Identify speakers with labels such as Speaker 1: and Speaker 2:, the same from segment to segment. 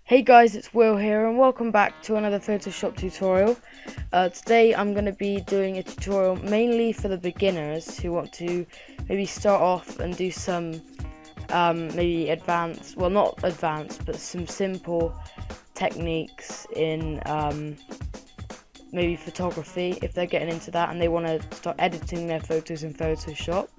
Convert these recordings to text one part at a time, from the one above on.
Speaker 1: Hey guys, it's Will here and welcome back to another Photoshop tutorial. Today I'm going to be doing a tutorial mainly for the beginners who want to maybe start off and do some maybe advanced, well not advanced, but some simple techniques in maybe photography if they're getting into that and they want to start editing their photos in Photoshop.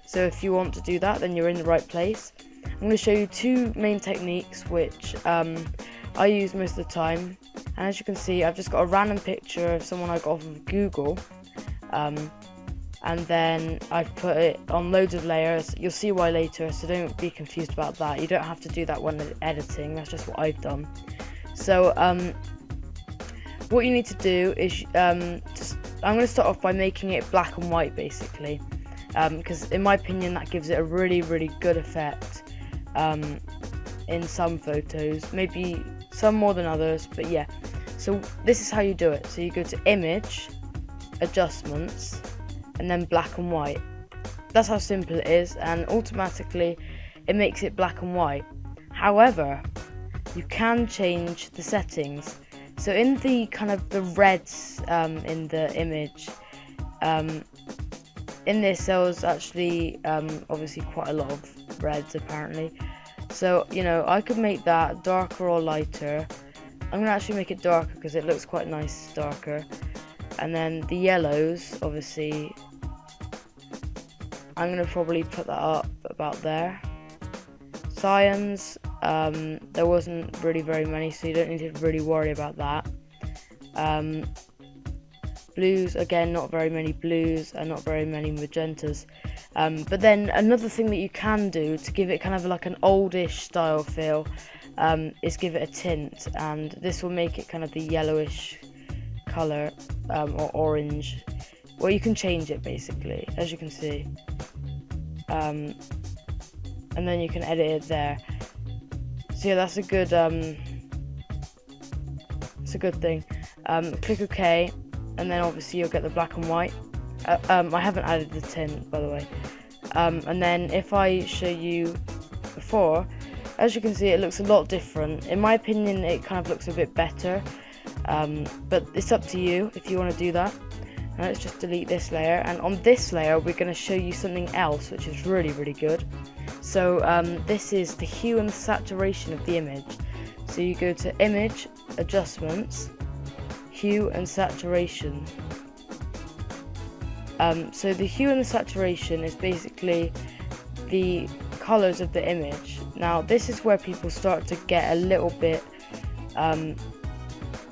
Speaker 1: So if you want to do that, then you're in the right place. I'm going to show you two main techniques which I use most of the time, and as you can see I've just got a random picture of someone I got off of Google, and then I've put it on loads of layers. You'll see why later, so don't be confused about that. You don't have to do that when editing, that's just what I've done. So what you need to do is I'm going to start off by making it black and white basically, because in my opinion that gives it a really good effect in some photos, maybe some more than others, but yeah. So this is how you do it. So you go to Image, Adjustments, and then Black and White. That's how simple it is, and automatically it makes it black and white. However, you can change the settings. So in the kind of the reds in the image, in this there was actually obviously quite a lot of reds apparently. So, you know, I could make that darker or lighter. I'm gonna actually make it darker because it looks quite nice darker. And then the yellows, obviously, I'm gonna probably put that up about there. Cyans, there wasn't really very many, so you don't need to really worry about that. Blues, again, not very many blues and not very many magentas. But then another thing that you can do to give it kind of like an oldish style feel is give it a tint, and this will make it kind of the yellowish colour or orange. Well, you can change it basically, as you can see, and then you can edit it there. So yeah, that's a good it's a good thing. Click OK, and then obviously you'll get the black and white. I haven't added the tint, by the way. And then if I show you before, as you can see it looks a lot different. In my opinion it kind of looks a bit better, but it's up to you if you want to do that. Now let's just delete this layer, and on this layer we're going to show you something else which is really good. So this is the hue and saturation of the image. So you go to Image, Adjustments, Hue and Saturation. So the hue and the saturation is basically the colours of the image. Now this is where people start to get a little bit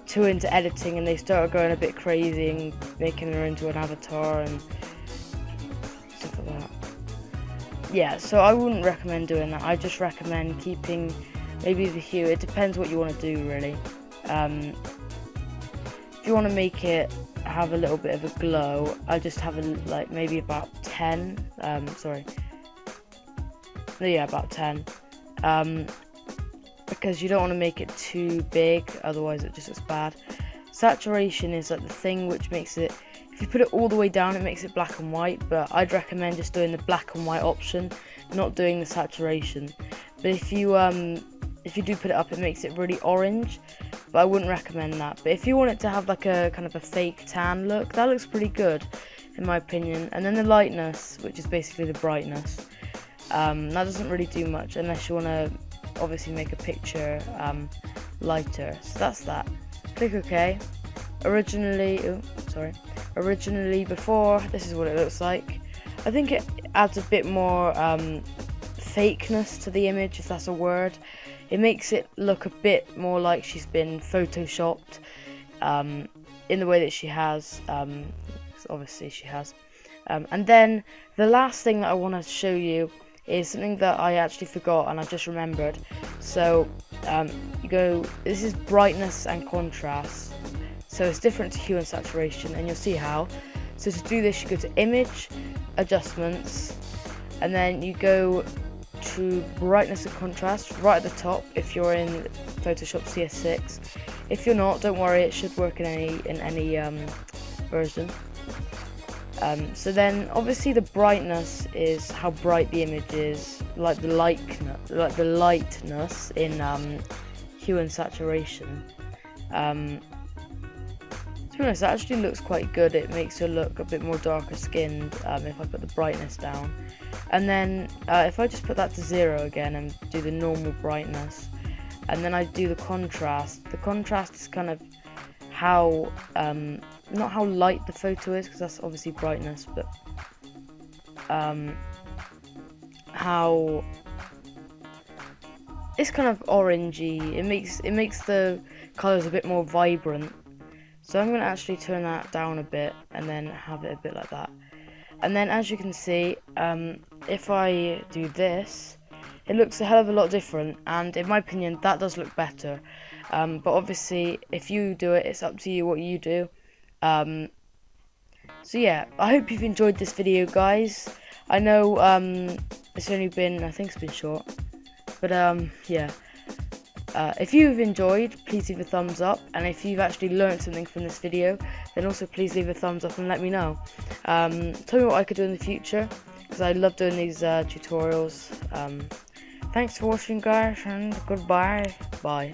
Speaker 1: too into editing, and they start going a bit crazy and making her into an avatar and stuff like that. Yeah, so I wouldn't recommend doing that. I just recommend keeping maybe the hue. It depends what you want to do really. If you want to make it have a little bit of a glow, I just have like maybe about 10, about 10, because you don't want to make it too big, otherwise it just looks bad. Saturation is like the thing which makes it, if you put it all the way down it makes it black and white, but I'd recommend just doing the black and white option, not doing the saturation. But if you do put it up it makes it really orange, but I wouldn't recommend that. But if you want it to have like a kind of a fake tan look, that looks pretty good in my opinion. And then the lightness, which is basically the brightness, that doesn't really do much unless you want to obviously make a picture lighter. So that's that. Click OK. Originally before, this is what it looks like. I think it adds a bit more fakeness to the image, if that's a word. It makes it look a bit more like she's been photoshopped in the way that she has, obviously she has. And then the last thing that I want to show you is something that I actually forgot and I just remembered. So you go, this is brightness and contrast, so it's different to hue and saturation, and you'll see how. So to do this you go to Image, Adjustments, and then you go to brightness and contrast right at the top if you're in Photoshop CS6. If you're not, don't worry, it should work in any version. So then obviously the brightness is how bright the image is, like the lightness in Hue and Saturation. To be honest, that actually looks quite good. It makes her look a bit more darker skinned if I put the brightness down. And then if I just put that to 0 again and do the normal brightness, and then I do the contrast is kind of how, not how light the photo is, because that's obviously brightness, but how it's kind of orangey. It makes the colours a bit more vibrant. So I'm going to actually turn that down a bit and then have it a bit like that. And then as you can see, if I do this, it looks a hell of a lot different, and in my opinion that does look better. But obviously if you do it, it's up to you what you do. So yeah, I hope you've enjoyed this video, guys. I know it's only been, I think it's been short, but yeah. If you've enjoyed, please leave a thumbs up, and if you've actually learned something from this video, then also please leave a thumbs up and let me know. Tell me what I could do in the future, because I love doing these tutorials. Thanks for watching, guys, and goodbye. Bye.